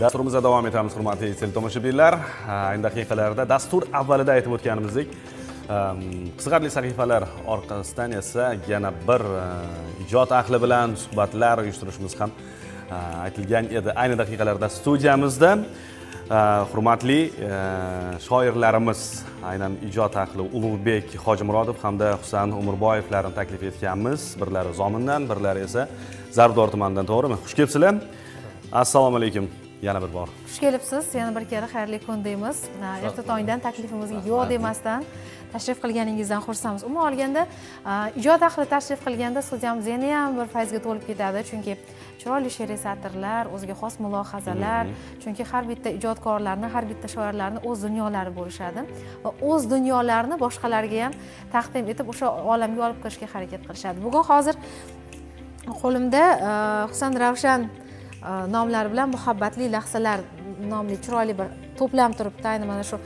Dasturimizda davom etamiz, hurmatli teletomoshabinlar. Ayni daqiqalarda dastur avvalida aytib o'tganimizdek, qiziqarli sahifalar orqasidan esa yana bir ijod ahli bilan suhbatlar uyushtirishimiz ham aytilgan edi. Ayni daqiqalarda studiyamizda hurmatli shoirlarimiz, aynan ijod ahli Ulug'bek Hojimurodov hamda Husan Umurboyevlarni taklif etganmiz. Birlari Zomindan, birlari esa Zarbdor tumanidan, to'g'rimi? Xush kelibsizlar. Assalomu alaykum. Yana bir bor. Xush kelibsiz. Yana bir kere xayrli kun deymiz. Erta tongdan taklifimizga yo'q demasdan tashrif qilganingizdan xursandmiz. Umuman olganda, ijod ahli tashrif qilganda studiyamiz yana ham bir fayzga to'lib ketadi, chunki chiroyli she'riy satrlar, o'ziga xos mulohazalar, chunki har bitta ijodkorlarni, har bitta shoirlarni o'z dunyolari bo'lishadi va o'z dunyolarini boshqalarga ham taqdim etib, o'sha olamga olib kirishga harakat qilishadi. Bugun hozir qo'limda Husan Ravshan nomlari bilan Muhabbatli lahzalar nomli chiroyli bir to'plam turibdi. Ayni mana shu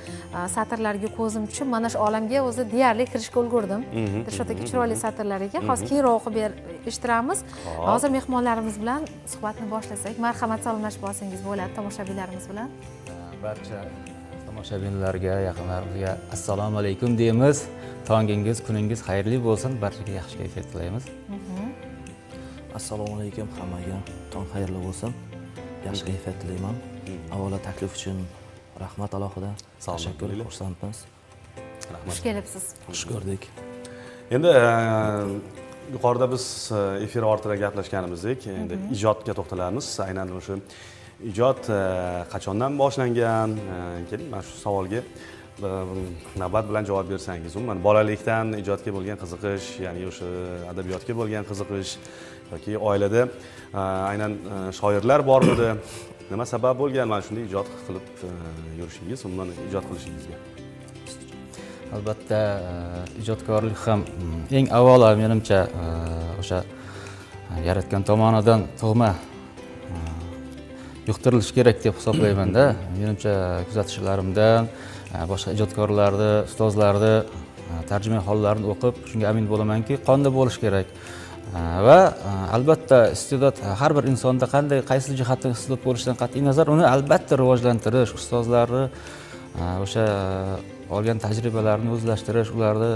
satrlarga ko'zim tushib, mana shu olamga o'zi deyarli kirishga ulgurdim. Dilshodagi chiroyli satrlar ekan. Hozir keyinroq o'qib eshittiramiz. Hozir mehmonlarimiz bilan suhbatni boshlasak, marhamat salomlashib olsangiz bo'ladi tomoshabinlarimiz bilan. Barcha tomoshabinlarga, yaqinlarimizga assalomu alaykum deymiz. Tongingiz, kuningiz xayrli bo'lsin. Barchaga yaxshi kayfiyat tilaymiz. Assalomu alaykum hammaga. Tong xayrli bo'lsin. Yaxshi kayfiyat tilayman. Avvalo taklif uchun rahmat alohida. Tashakkur, xursandmiz. Xush kelibsiz. Xush ko'rdik. Endi yuqorida biz efir ortida gaplashganimizdek, endi ijodga to'xtalamiz. Aynan o'sha ijod qachondan boshlangan? Keling, mana shu savolga navbat bilan javob bersangiz. Umuman bolalikdan ijodga bo'lgan qiziqish, ya'ni o'sha adabiyotga bo'lgan qiziqish yoki oilada aynan shoirlar bormidi? Nima sabab bo'lgan mana shunday ijod qilib yurishingiz, umuman ijod qilishingizga? Albatta, ijodkorlik ham eng avvalo menimcha o'sha yaratgan tomonidan tug'ma yuqtirilishi kerak deb hisoblayman-da. Menimcha kuzatishlarimdan boshqa ijodkorlarni, ustozlarni tarjimai hollarini o'qib, shunga amin bo'lamanki, qonda bo'lish kerak. Va albatta iste'dod har bir insonda qaysi jihatdan iste'dod bo'lishidan qat'iy nazar uni albatta rivojlantirish, ustozlarni o'sha olgan tajribalarini o'zlashtirish, ularni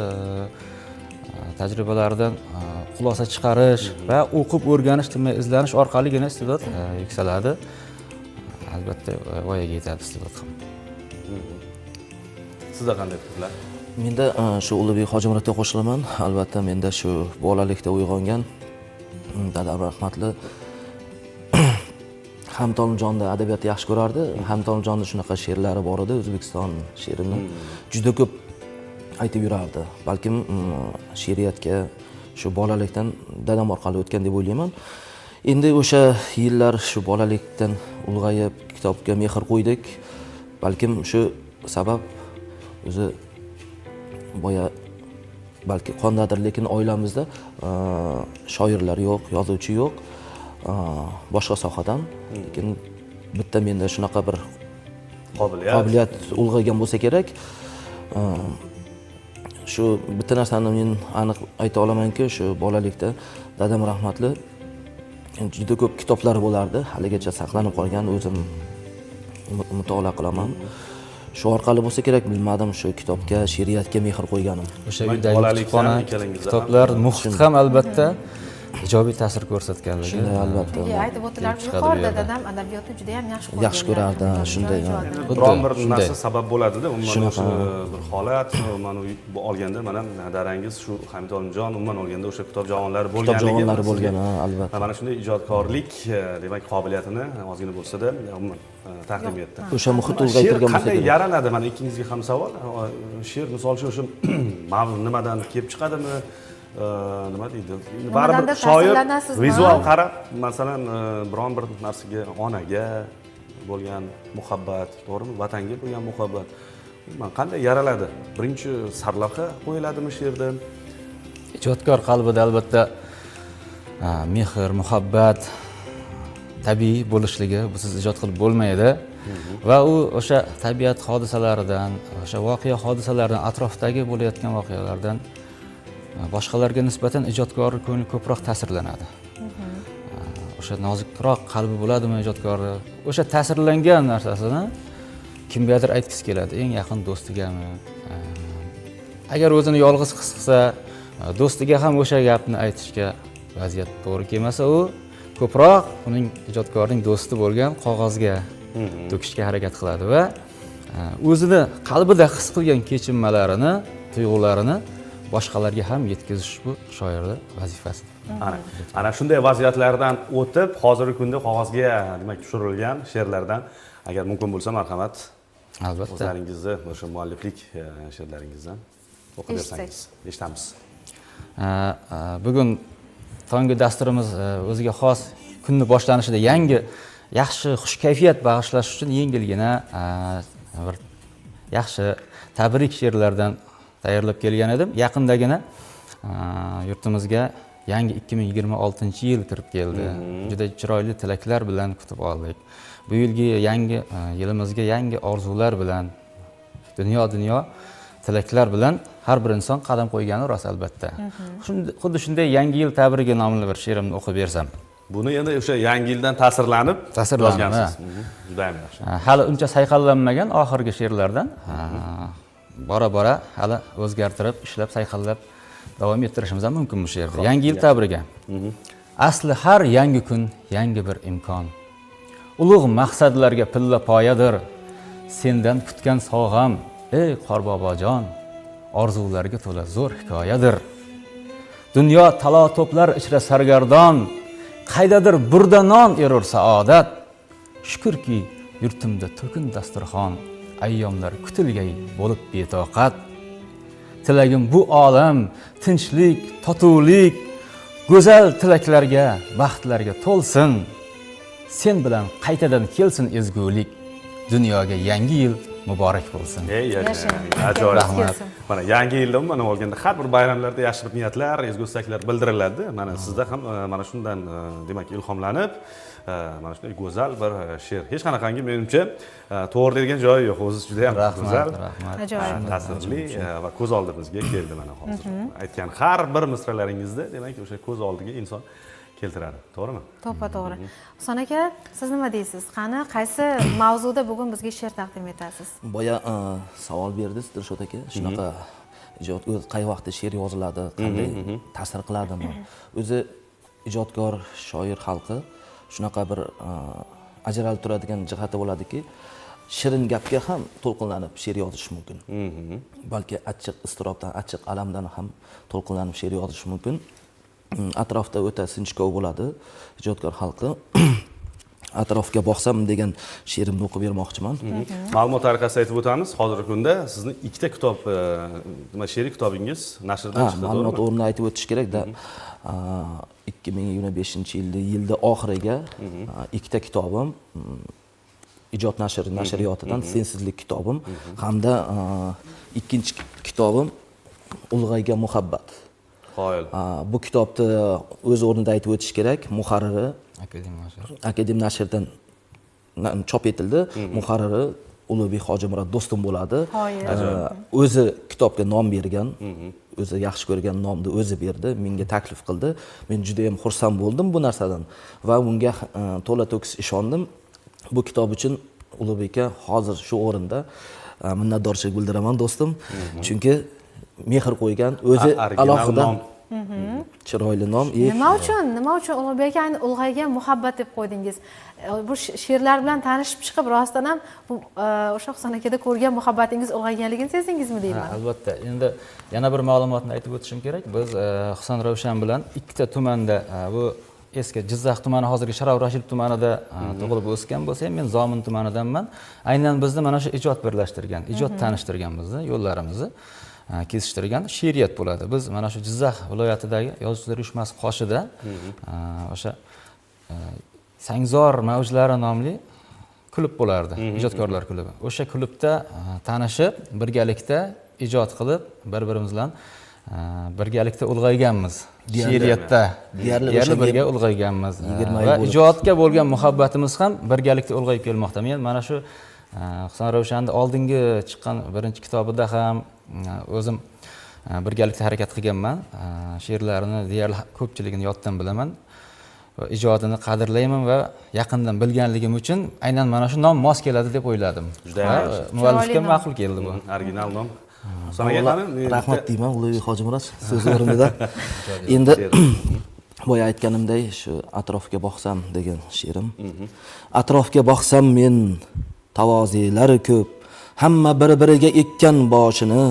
tajribalaridan xulosa chiqarish va o'qib o'rganish, tilmay izlanish orqaligina iste'dod yuksaladi. Albatta voyaga yetadi iste'dod ham. Sizda qanday fikrlar? Menda shu Ulug'bek Hojimurodga qo'shilaman. Albatta menda shu bolalikda uyg'ongan dadam rahmatli Hamtolimjonni adabiyotni yaxshi ko'rardi. Hamtolimjonni shunaqa she'rlari bor edi, O'zbekiston she'rini juda ko'p aytib yurardi. Balkim she'riyatga shu bolalikdan dadam orqali o'tgan deb o'ylayman. Endi o'sha yillar shu bolalikdan ulg'ayib kitobga mehr qo'ydik. Balkim shu sabab o'zi boya balki qondadir, lekin oilamizda shoirlar yo'q, yozuvchi yo'q, boshqa sohadan. Lekin bitta menda shunaqa bir qobiliyat ulg'aygan bo'lsa kerak. Shu bitta narsani men aniq ayta olamanki, shu bolalikda dadam rahmatli juda ko'p kitoblari bo'lardi. Haligacha saqlanib qolgan, o'zim mutolaa qilaman. Shu orqali bo'lsa kerak, bilmadim shu kitobga, she'riyatga mehr qo'yganim. O'sha uydagi kitoblar, muhit ham albatta ijobiy ta'sir ko'rsatganligi. Shunday albatta. Aytib o'tdilarki, yuqorida dadam adabiyotni juda ham yaxshi ko'rardi, shunday. Biron bir narsa sabab bo'ladida, umuman o'sha bir holat, mana bu olganda mana darangiz shu Hamtolimjon umuman olganda o'sha kitob javonlari bo'lgan, albatta. Mana shunday ijodkorlik, demak, qobiliyatini ozgina bo'lsa-da umuman taqdim etdi. O'sha muhit ulg'aytirgan bo'lsa kerak. Qanday yaranadi? Mana ikkingizga ham savol. She'r misol uchun o'sha nimadan kelib chiqadimi? Nima deydi? Baribir shoir vizual qarab, masalan, biron bir narsaga, onaga bo'lgan muhabbat, to'g'rimi? Vatanga bo'lgan muhabbat qanday yaraladi? Birinchi sarlavha qo'yiladimi she'rda? Ijodkor qalbida albatta mehr, muhabbat tabiiy bo'lishligi, busiz ijod qilib bo'lmaydi. Va u o'sha tabiat hodisalaridan, o'sha voqea hodisalaridan, atrofdagi bo'layotgan voqealardan boshqalarga nisbatan ijodkorning ko'ngli ko'proq ta'sirlanadi. o'sha nozikroq qalbi bo'ladimi ijodkorni, o'sha ta'sirlangan narsasini kimgadir aytgisi keladi, eng yaqin do'stigami. Agar o'zini yolg'iz his qilsa, do'stiga ham o'sha gapni aytishga vaziyat to'g'ri kelmasa, u ko'proq uning ijodkorning do'sti bo'lgan qog'ozga to'kishga harakat qiladi va o'zini qalbida his qilgan kechinmalarini, tuyg'ularini boshqalarga ham yetkazish bu shoirning vazifasi. Ana shunday vaziyatlardan o'tib, hozirgi kunda qog'ozga demak tushirilgan she'rlardan agar mumkin bo'lsa marhamat, Albatta. o'zlaringizni o'sha mualliflik she'rlaringizdan o'qib bersangiz, eshitamiz. Bugun tongi dasturimiz o'ziga xos kunni boshlanishida yangi yaxshi xush kayfiyat bag'ishlash uchun yengilgina bir yaxshi tabrik she'rlardan tayyorlab kelgan edim. Yaqindagina yurtimizga yangi 2026-yil kirib keldi. Juda chiroyli tilaklar bilan kutib oldik. Bu yilgi yangi yilimizga yangi orzular bilan dunyo tilaklar bilan har bir inson qadam qo'ygani rost albatta. Xuddi shunday yangi yil tabrigi nomli bir she'rimni o'qib bersam. Buni endi o'sha yangi yildan ta'sirlanib yozgansiz. Juda ham yaxshi. Hali uncha sayqallanmagan oxirgi she'rlardan bora hali o'zgartirib, ishlab, sayqallab davom ettirishimiz ham mumkin bu she'rda. Yangi yil tabrigi. Asli har yangi kun yangi bir imkon. Ulug' maqsadlarga pilla poyadir. Sendan kutgan sog'am, ey qorbobojon, orzularga to'la zo'r hikoyadir. Dunyo talo to'plar ichra sargardon, qaydadir burda non erur saodat. Shukrki, yurtimda to'kin dasturxon, ayyomlar kutilgay bo'lib betoqat. Tilagim bu olam tinchlik, totuvlik, go'zal tilaklarga, baxtlarga to'lsin. Sen bilan qaytadan kelsin ezgulik. Dunyoga yangi yil muborak bo'lsin. Ajoyib. Mana yangi yilda mana olganda har bir bayramlarda yaxshi bir niyatlar, ezgu istaklar bildiriladi. Mana sizda ham mana shundan demak ilhomlanib, mana shunday go'zal bir she'r. Hech qanaqangi menimcha to'g'ri degan joyi yo'q. O'zi juda ham go'zal, ajoyib, ta'sirli va ko'z oldimizga keldi mana hozir. Aytgan har bir misralaringizda demak o'sha ko'z oldiga inson keltiradi, to'g'rimi? To'g'ri. Husan aka, siz nima deysiz? Qani, qaysi mavzuda bugun bizga she'r taqdim etasiz? Boya savol berdingiz, Dilshod aka. Shunaqa ijodkor qay vaqtda she'r yoziladi, qanday ta'sir qiladimi? O'zi ijodkor, shoir xalqi shunaqa bir ajralib turadigan jihati bo'ladiki, shirin gapga ham to'lqinlanib she'r yozish mumkin. Balki achchiq iztirobdan, achchiq alamdan ham to'lqinlanib she'r yozish mumkin. Atrofda o'ta sinchkov bo'ladi ijodkor xalqi. Atrofga boqsam degan she'rimni o'qib bermoqchiman. Ma'lumot tariqasida aytib o'tamiz. Hozirgi kunda sizning ikkita kitob, nima she'riy kitobingiz nashrdan chiqdi, to'g'rimi? Ma'lumot o'rnida aytib o'tish kerak-da. 2025-yilda oxiriga ikkita kitobim, ijod nashriyotidan Sensizlik kitobim hamda ikkinchi kitobim Ulg'aygan muhabbat. Qoyil. Bu kitobni o'z o'rnida aytib o'tish kerak. Muharriri Akadem nashrdan chop etildi. Muharriri Ulug'bek Hojimurod do'stim bo'ladi. O'zi kitobga nom bergan, o'zi yaxshi ko'rgan nomni o'zi berdi, menga taklif qildi. Men juda ham xursand bo'ldim bu narsadan va unga to'la to'kis ishondim. Bu kitob uchun Ulug'bekka hozir shu o'rinda minnatdorchilik bildiraman do'stim. Chunki mehr qo'ygan, o'zi alohida chiroyli nom. Nima uchun Ulug'bek akani Ulg'aygan muhabbat deb qo'ydingiz? Bu she'rlar bilan tanishib chiqib, rostdan ham o'sha Husan akada ko'rgan muhabbatingiz ulg'ayganligini sezdingizmi deyman? Albatta. Endi yana bir ma'lumotni aytib o'tishim kerak. Biz Husan Ravshan bilan ikkita tumanda, bu eski Jizzax tumani, hozirgi Sharof Rashidov tumanida tug'ilib o'sgan bo'lsa ham, men Zomin tumanidanman. Aynan bizni mana shu ijod birlashtirgan, ijod tanishtirgan bizni, yo'llarimizni kesishtirgan she'riyat bo'ladi. Biz mana shu Jizzax viloyatidagi yozuvchilar uyushmasi qoshida o'sha Sangzor mavjlari nomli klub bo'lardi, ijodkorlar klubi. O'sha klubda tanishib, birgalikda ijod qilib, bir-birimiz bilan birgalikda ulg'ayganmiz. She'riyatda deyarli birga ulg'ayganmiz. Va ijodga bo'lgan muhabbatimiz ham birgalikda ulg'ayib kelmoqda. Men mana shu Husan Ravshanning oldingi chiqqan birinchi kitobida ham o'zim birgalikda harakat qilganman. She'rlarini deyarli ko'pchiligini yoddan bilaman. ijodini qadrlayman va yaqindan bilganligim uchun aynan mana shu nom mos keladi deb o'yladim. Juda Va yaxshi. muallifga ma'qul keldi bu. Original nom. Husan aka qani? Rahmat deyman Ulug'bek Hojimurat so'z o'rnida. Endi boya aytganimday shu atrofga boqsam degan she'rim. Atrofga boqsam men tavozilari ko'p, hamma bir-biriga ekkan boshini.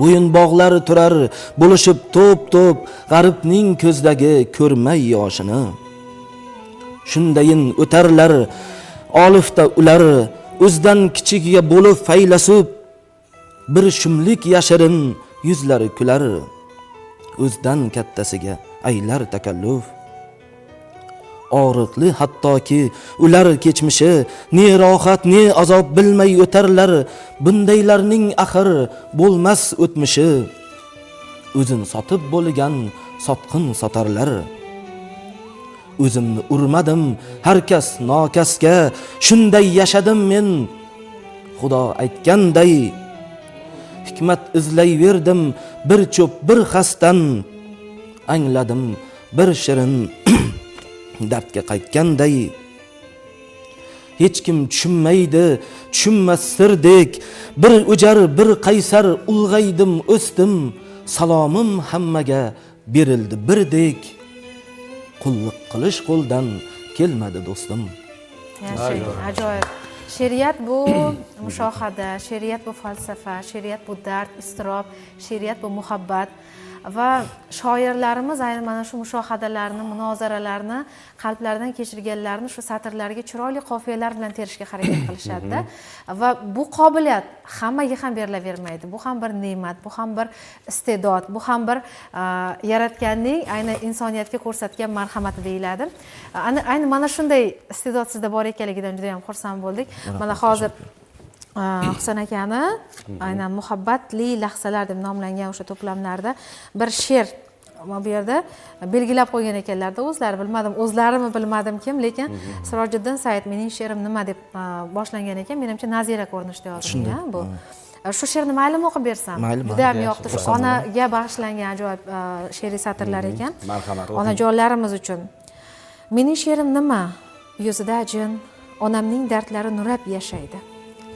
Bo'yin bog'lari turar bo'lishib to'p-to'p, g'aribning ko'zdagi ko'rmay yoshini. Shundayin o'tarlar olifda ular, o'zdan kichigiga bo'lib faylasub, bir shumlik yashirin yuzlari kular, o'zdan kattasiga aylar takalluf. Og'riqli hattoki ular kechmishi, ne rohat ne azob bilmay o'tarlar, bundaylarning axir bo'lmas o'tmishi. O'zin sotib bo'lgan sotqin sotarlar. O'zimni urmadim har kas nokasga, shunday yashadim men Xudo aytganday. Hikmat izlayverdim bir cho'p bir xasdan, angladim bir shirin dardga qaytganday. Hech kim tushunmaydi, tushunmas sirdek, bir o'jar bir qaysar ulg'aydim o'sdim, salomim hammaga berildi birdek. Qulluq qilish qo'ldan kelmadi do'stim. Ajoyib. She'riyat bu mushohada, she'riyat bu falsafa, she'riyat bu dard, iztirob, she'riyat bu muhabbat. Va shoirlarimiz aynan mana shu mushohadalarni, munozaralarni qalblaridan kechirganlarni shu satrlarga chiroyli qofiyalar bilan terishga harakat qilishadi. Va bu qobiliyat hammaga ham berilavermaydi. Bu ham bir ne'mat, bu ham bir iste'dod, bu ham bir yaratganning aynan insoniyatga ko'rsatgan marhamati deyiladi. Ayni mana shunday iste'dod sizda bor ekanligidan juda ham xursand bo'ldik. Mana hozir Husan akani aynan muhabbatli lahzalar deb nomlangan o'sha to'plamlarda bir she'r bu yerda belgilab qo'ygan ekanlar-da, o'zlari bilmadim, o'zlarimi bilmadim kim, lekin Sirojiddin Said mening she'rim nima deb boshlangan ekan, menimcha nazira ko'rinishda yozilgan bu. Shu she'rni maylimi o'qib bersam? Juda ham yoqdi. Shu onaga bag'ishlangan ajoyib she'riy satrlar ekan. Marhamat. Onajonlarimiz uchun. Mening she'rim nima? Yuzida ajin, onamning dardlari nurab yashaydi.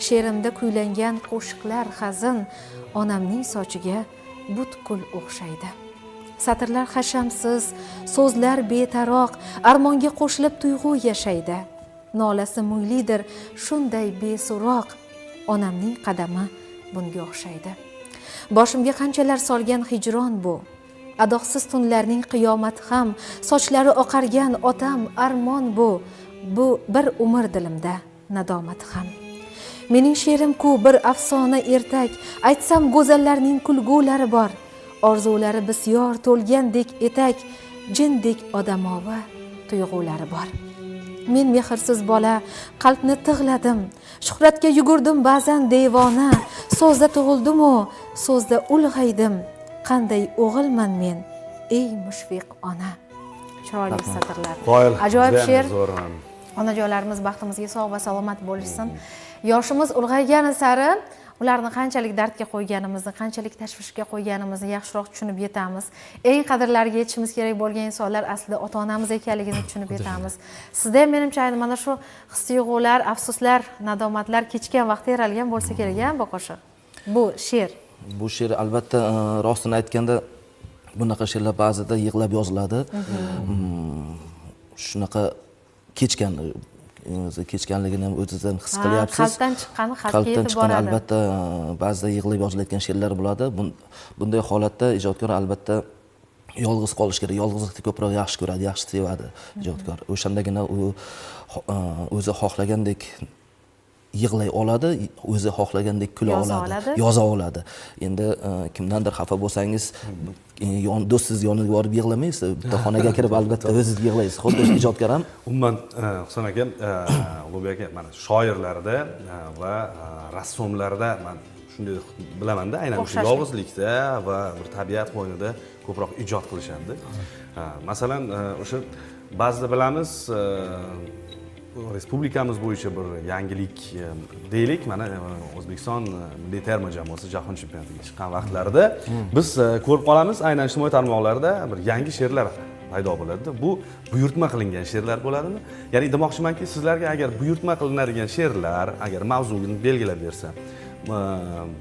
She'rimda kuylangan qo'shiqlar hazin, onamning sochiga butkul o'xshaydi. Satrlar hashamsiz, so'zlar betaroq, armonga qo'shilib tuyg'u yashaydi. Nolasi munglidir, shunday beso'roq, onamning qadami bunga o'xshaydi. Boshimga qanchalar solgan hijron bu, adoqsiz tunlarning qiyomati ham, sochlari oqargan otam armon bu bir umr dilimda nadomati ham. Mening she'rim-ku bir afsona ertak, aytsam go'zallarning kulgulari bor, orzulari bisyor to'lgandek etak, jindek odamovi tuyg'ulari bor. Men mehrsiz bola, qalbni tig'ladim, shuhratga yugurdim ba'zan devona, so'zda tug'ildim-u, so'zda ulg'aydim, qanday o'g'ilman men, ey mushfiq ona. Chiroyli satrlar. Ajoyib she'r. Onajonlarimiz baxtimizga sog' va salomat bo'lishsin. Yoshimiz ulg'aygani sari ularni qanchalik dardga qo'yganimizni, qanchalik tashvishga qo'yganimizni yaxshiroq tushunib yetamiz. Eng qadrlariga yetishimiz kerak bo'lgan insonlar aslida ota-onamiz ekanligini tushunib yetamiz. Sizda ham menimcha mana shu his-tuyg'ular, afsuslar, nadomatlar kechgan vaqtda yaralgan bo'lsa kerak-a, Boqoshi. Bu she'r. Bu she'r albatta rostini aytganda bunaqa she'rlar ba'zida yig'lab yoziladi. Shunaqa kechganligini ham o'zingizdan his qilyapsiz. Qalbdan chiqqani xatga yetib boradi. Albatta ba'zida yig'lab yozilayotgan she'rlar bo'ladi. Bunday holatda ijodkor albatta yolg'iz qolish kerak. Yolg'izlikni ko'proq yaxshi ko'radi, yaxshi sevadi ijodkor. O'shandagina u o'zi xohlagandek yig'lay oladi, o'zi xohlagandek kula oladi, yoza oladi. Endi kimdandir xafa bo'lsangiz, do'stingiz yoniga borib yig'lamaysiz, bitta xonaga kirib albatta o'zingiz yig'laysiz. Xuddi ijodkor ham. Umuman Husan aka, Ulug'bek aka, mana shoirlarda va rassomlarda men shunday bilaman-da, aynan shu yolg'izlikda va bir tabiat qo'ynida ko'proq ijod qilishadi. Masalan, o'sha ba'zida bilamiz, respublikamiz bo'yicha bir yangilik deylik, mana O'zbekiston milliy terma jamoasi jahon chempionatiga chiqqan vaqtlarida biz ko'rib qolamiz, aynan ijtimoiy tarmoqlarda bir yangi she'rlar paydo bo'ladi. Bu buyurtma qilingan she'rlar bo'ladimi? Ya'ni demoqchimanki, sizlarga agar buyurtma qilinadigan she'rlar, agar mavzuni belgilab bersa,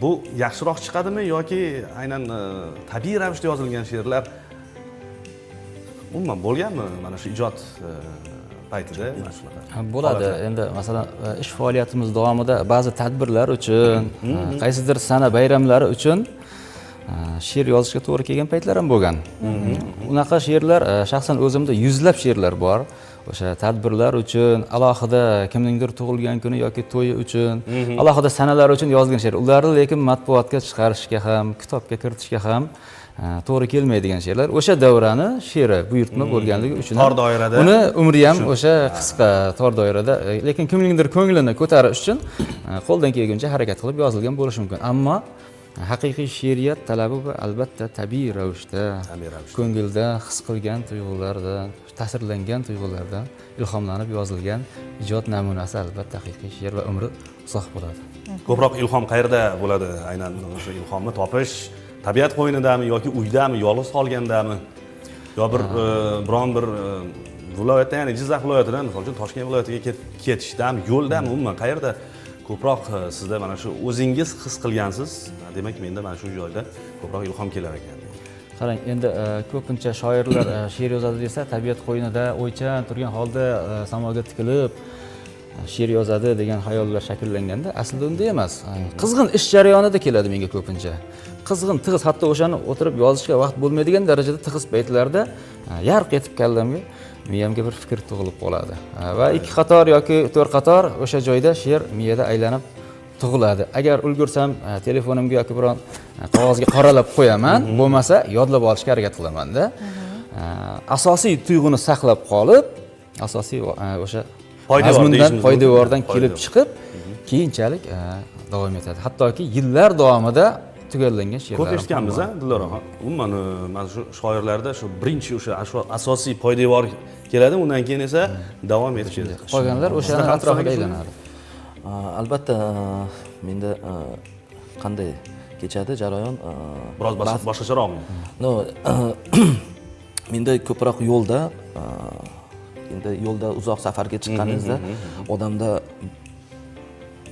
bu yaxshiroq chiqadimi yoki aynan tabiiy ravishda yozilgan she'rlar umuman bo'lganmi mana shu ijod paytida mana shunaqa? Bo'ladi. Endi masalan, ish faoliyatimiz davomida ba'zi tadbirlar uchun, qaysidir sana bayramlari uchun she'r yozishga to'g'ri kelgan paytlar ham bo'lgan. Unaqa she'rlar shaxsan o'zimda yuzlab she'rlar bor. O'sha tadbirlar uchun, alohida kimningdir tug'ilgan kuni yoki to'yi uchun, alohida sanalar uchun yozilgan she'r. Ularni lekin matbuotga chiqarishga ham, kitobga kiritishga ham to'g'ri kelmaydigan she'rlar. O'sha davrani she'ri buyurtma bo'lganligi uchun tor doirada. Uni umri ham o'sha qisqa tor doirada, lekin kimningdir ko'nglini ko'tarish uchun qo'ldan kelguncha harakat qilib yozilgan bo'lishi mumkin. Ammo haqiqiy she'riyat talabi bu albatta tabiiy ravishda, ko'ngilda his qilgan tuyg'ulardan, ta'sirlangan tuyg'ulardan ilhomlanib yozilgan ijod namunasi albatta haqiqiy she'r va umri uzoq bo'ladi. Ko'proq ilhom qayerda bo'ladi? Aynan o'sha ilhomni topish tabiat qo'ynidami yoki uydami, yolg'iz qolgandami? Yo biron bir viloyatdan, ya'ni Jizzax viloyatidan, misol uchun Toshkent viloyatiga ketishdami, yo'ldami, umuman qayerda ko'proq sizda mana shu o'zingiz his qilgansiz? Demak, menda mana shu joyda ko'proq ilhom kelar ekan. Qarang, endi ko'pincha shoirlar she'r yozadi desa, tabiat qo'ynida o'ychan turgan holda samoga tikilib she'r yozadi degan xayollar shakllanganda, aslida unday emas. Qizg'in ish jarayonida keladi menga ko'pincha. Qizg'in, tig'iz, hatto o'shani o'tirib yozishga vaqt bo'lmaydigan darajada tig'iz paytlarda yarq etib kallamga, miyamga bir fikr tug'ilib qoladi. Va ikki qator yoki to'rt qator o'sha joyda she'r miyada aylanib tug'iladi. Agar ulgursam telefonimga yoki biron qog'ozga qoralab qo'yaman, bo'lmasa yodlab olishga harakat qilaman-da. Asosiy tuyg'uni saqlab qolib, asosiy o'sha mazmundan, poydevordan kelib chiqib, keyinchalik davom etadi. Hattoki yillar davomida tugallangan she'rlar. Ko'p eshitganmiz, Dilora. Umuman mana shu shoirlarda shu birinchi o'sha asosiy poydevor keladi, undan keyin esa davom etib ketadi. Qolganlar o'shaning atrofida aylanadi. Albatta, menda qanday kechadi jarayon? Biroz boshqacharoqmi? No, menda ko'proq yo'lda, endi yo'lda uzoq safarga chiqqaningizda odamda,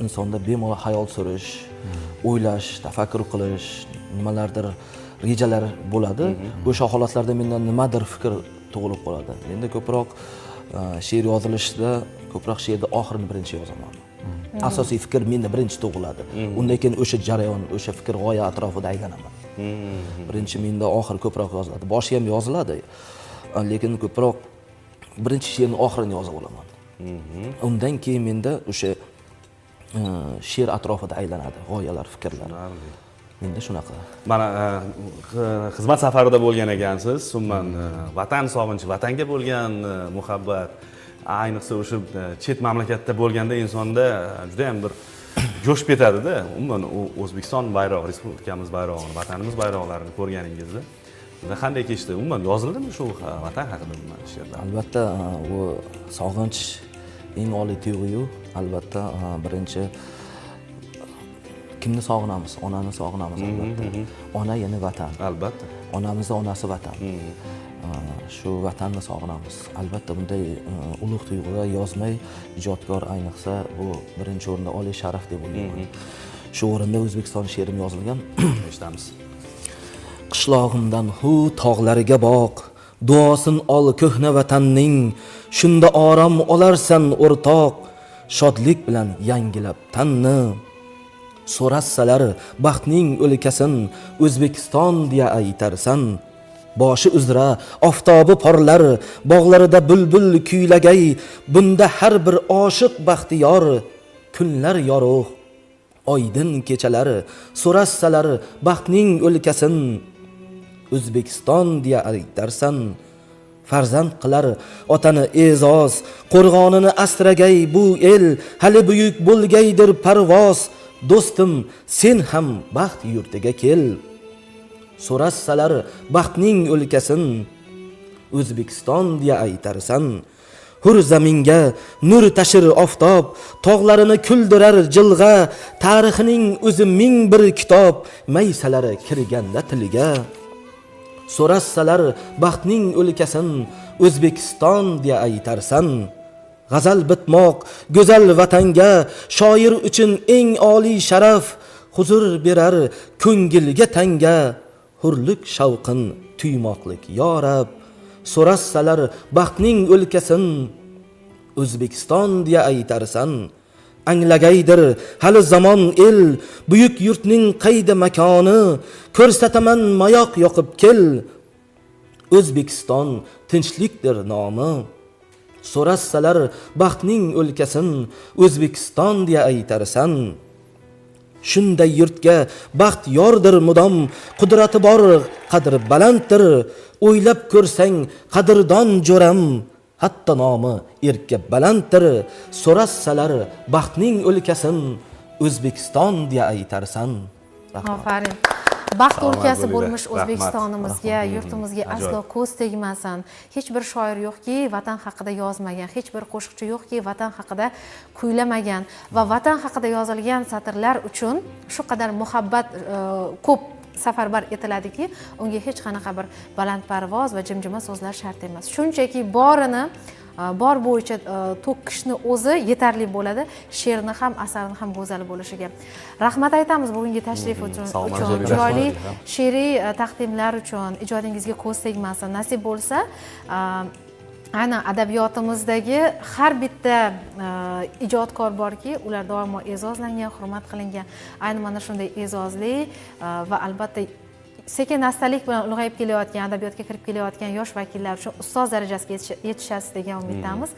insonda bemalol xayol surish, o'ylash, tafakkur qilish, nimalardir rejalar bo'ladi. O'sha holatlarda mendan nimadir fikr tug'ilib qoladi. Endi ko'proq she'r yozilishida ko'proq she'rni oxirini birinchi yozaman. Asosiy fikr menda birinchi tug'iladi. Undan keyin o'sha jarayon, o'sha fikr g'oya atrofida aylanaman. Birinchi menda oxir ko'proq yoziladi. Boshi ham yoziladi, lekin ko'proq birinchi she'rni oxirini yozib olaman. Undan keyin menda o'sha she'r atrofida aylanadi, g'oyalar, fikrlar. Menda shunaqa. Mana xizmat safarida bo'lgan ekansiz, umuman vatan sog'inchi, vatanga bo'lgan muhabbat, ayniqsa o'sha chet mamlakatda bo'lganda insonda juda ham bir jo'shib ketadi-da. Umuman O'zbekiston bayrog'i, respublikamiz bayrog'ini, vatanimiz bayroqlarini ko'rganingizda qanday kechdi? Umuman yozildimi shu vatan haqida she'rlar? Albatta, u sog'inch eng oliy tuyg'u. Albatta, birinchi kimni sog'inamiz? Onani sog'inamiz albatta. Ona yana vatan. Albatta. Onamizning onasi vatan. Shu vatanni sog'inamiz. Albatta, bunday ulug' tuyg'ular yozmay ijodkor, ayniqsa bu birinchi o'rinda oliy sharaf deb o'ylayman. Shu o'rinda O'zbekiston she'rim yozilgan. Eshitamiz. Qishlog'imdan hu tog'lariga boq, duosin ol ko'hna vatanning, shunda orom olarsan o'rtoq, shodlik bilan yangilab tanni. So'rassalar baxtning o'lkasin, O'zbekiston deya aytarsan. Boshi uzra oftobi porlar, bog'larida bulbul kuylagay, bunda har bir oshiq baxtiyor, kunlar yorug', oydin kechalar. So'rassalar baxtning o'lkasin, O'zbekiston deya aytarsan. Farzand qilar otani e'zoz, qo'rg'onini asragay bu el, hali buyuk bo'lgaydir parvoz. Do'stim, sen ham baxt yurtiga kel. So'rassalar baxtning o'lkasin, O'zbekiston deya aytarsan. Hur zaminga nur tashir oftob, tog'larini kuldirar jilg'a, tarixining o'zi ming bir kitob, maysalari kirganda tiliga. so'rashsalar baxtning o'lkasin O'zbekiston deya aytarsan. G'azal bitmoq go'zal vatanga, shoir uchun eng oliy sharaf, huzur berar ko'ngilga tanga, hurlik shavqin tuymoqlik yo Rab. So'rashsalar baxtning o'lkasin O'zbekiston deya aytarsan. Anglagaydir hali zamon el, buyuk yurtning qayda makoni, ko'rsataman mayoq yoqib kel. O'zbekiston tinchlikdir nomi. So'rashsalar baxtning o'lkasin O'zbekiston deya aytarsan. Shunday yurtga baxt yordir mudom, qudrati bor, qadri balanddir. O'ylab ko'rsang qadrdon jo'ram, hatto nomi erka balanddir. So'rashsalar baxtning o'lkasin O'zbekiston deya aytarsan. Afarin. Baxt o'lkasi bo'linglar. bo'lmish Rahmat. O'zbekistonimizga, yurtimizga aslo ko'z tegmasin. Hech bir shoir yo'qki, vatan haqida yozmagan, hech bir qo'shiqchi yo'qki, vatan haqida kuylamagan va vatan haqida yozilgan satrlar uchun shu qadar muhabbat ko'p safarbar etiladiki, unga hech qanaqa bir balandparvoz va jimjima so'zlar shart emas. Shunchaki borini bor bo'yicha to'kishni o'zi yetarli bo'ladi. She'rni ham, asarni ham go'zal bo'lishiga. Rahmat aytamiz bugungi tashrif uchun, chiroyli she'riy taqdimlar uchun. Ijodingizga ko'z tegmasin. Nasib bo'lsa, aynan adabiyotimizdagi har bitta ijodkor borki, ular doimo e'zozlangan, hurmat qilingan. Aynan mana shunday e'zozli va albatta sekin-astalik bilan ulg'ayib kelayotgan, adabiyotga kirib kelayotgan yosh vakillar uchun ustoz darajasiga yetishasiz degan umiddamiz.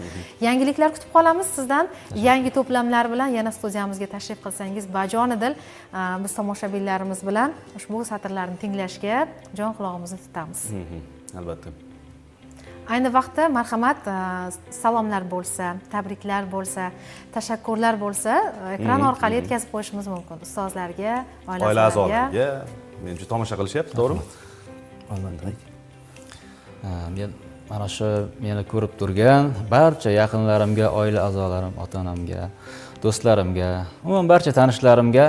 Yangiliklar kutib qolamiz sizdan. Yangi to'plamlar bilan yana studiyamizga tashrif qilsangiz bajonidil biz tomoshabinlarimiz bilan ushbu satrlarni tinglashga jon quloqimizni tutamiz. Albatta. Ayni vaqtda marhamat, salomlar bo'lsa, tabriklar bo'lsa, tashakkurlar bo'lsa, ekran orqali yetkazib qo'yishimiz mumkin ustozlarga, Oila a'zolariga. Menimcha tomosha qilishyapti, to'g'rimi? Albatta. Men mana shu meni ko'rib turgan barcha yaqinlarimga, oila a'zolarim, ota-onamga, do'stlarimga, umuman barcha tanishlarimga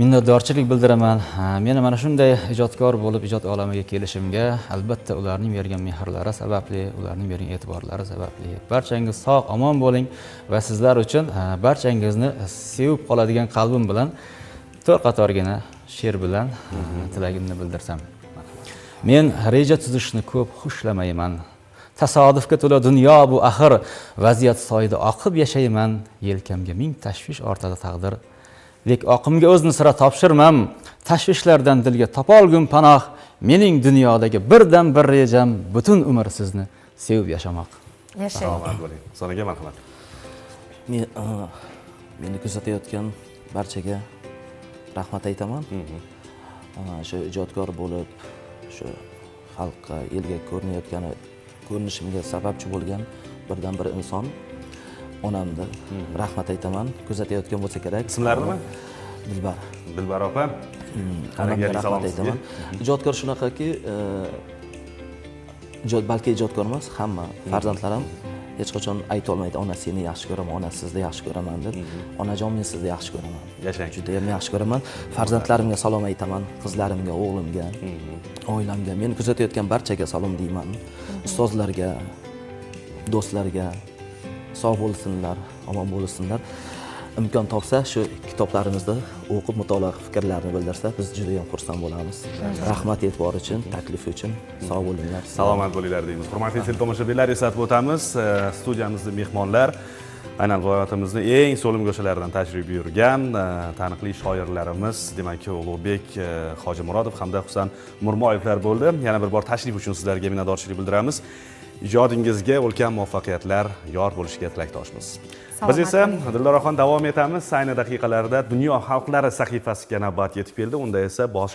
minnatdorchilik bildiraman. Meni mana shunday ijodkor bo'lib ijod olamiga kelishimga albatta ularning bergan mehrlari sababli, ularning bergan e'tiborlari sababli. Barchangiz sog', omon bo'ling va sizlar uchun barchangizni sevib qoladigan qalbim bilan to'rt qatorgina she'r bilan tilagimni bildirsam. Men reja tuzishni ko'p xushlamayman. Tasodifga to'la dunyo bu axir, vaziyat soyida oqib yashayman. Yelkamga ming tashvish ortadi taqdir. Lek oqimga o'zni sira topshirmam. Tashvishlardan dilga topolgum panoh. Mening dunyodagi birdan bir rejam butun umr sizni sevib yashamoq. Yashang. Salomat bo'ling. Sonaga marhamat. Meni kuzatayotgan barchaga rahmat aytaman. Shu ijodkor bo'lib, shu xalqqa, elga ko'rinishimga sababchi bo'lgan birdan bir inson onamni rahmat aytaman. Kuzatayotgan bo'lsa kerak. Ismlari nima? Dilbar. Dilbar opa. Onamga rahmat aytaman. Ijodkor shunaqaki, balki ijodkor emas, hamma farzandlarim hech qachon ayta olmaydi, ona seni yaxshi ko'raman, ona sizni yaxshi ko'raman deb. Onajon men sizni yaxshi ko'raman. Yashang. Juda ham yaxshi ko'raman. Farzandlarimga salom aytaman, qizlarimga, o'g'limga, oilamga, meni kuzatayotgan barchaga salom deyman. Ustozlarga, do'stlarga sog' bo'lsinlar, omon bo'lsinlar. Imkon topsa shu kitoblarimizni o'qib mutolaa fikrlarini bildirsa, biz juda ham xursand bo'lamiz. Rahmat e'tibor uchun, taklif uchun sog' bo'linglar. Salomat bo'linglar deymiz. Hurmatli teletomoshabinlar, eslatib o'tamiz, studiyamizda mehmonlar aynan viloyatimizning eng so'limgo'shalaridan tashrif buyurgan taniqli shoirlarimiz, demak, Ulug'bek Hojimurodov hamda Husan Murmoyevlar bo'ldi. Yana bir bor tashrif uchun sizlarga minnatdorchilik bildiramiz. Ijodingizga ulkan muvaffaqiyatlar yor bo'lishiga tilakdoshmiz. Biz esa Dildoraxon davom etamiz. Ayni daqiqalarda Dunyo xalqlari sahifasiga navbat yetib keldi. Unda esa bosh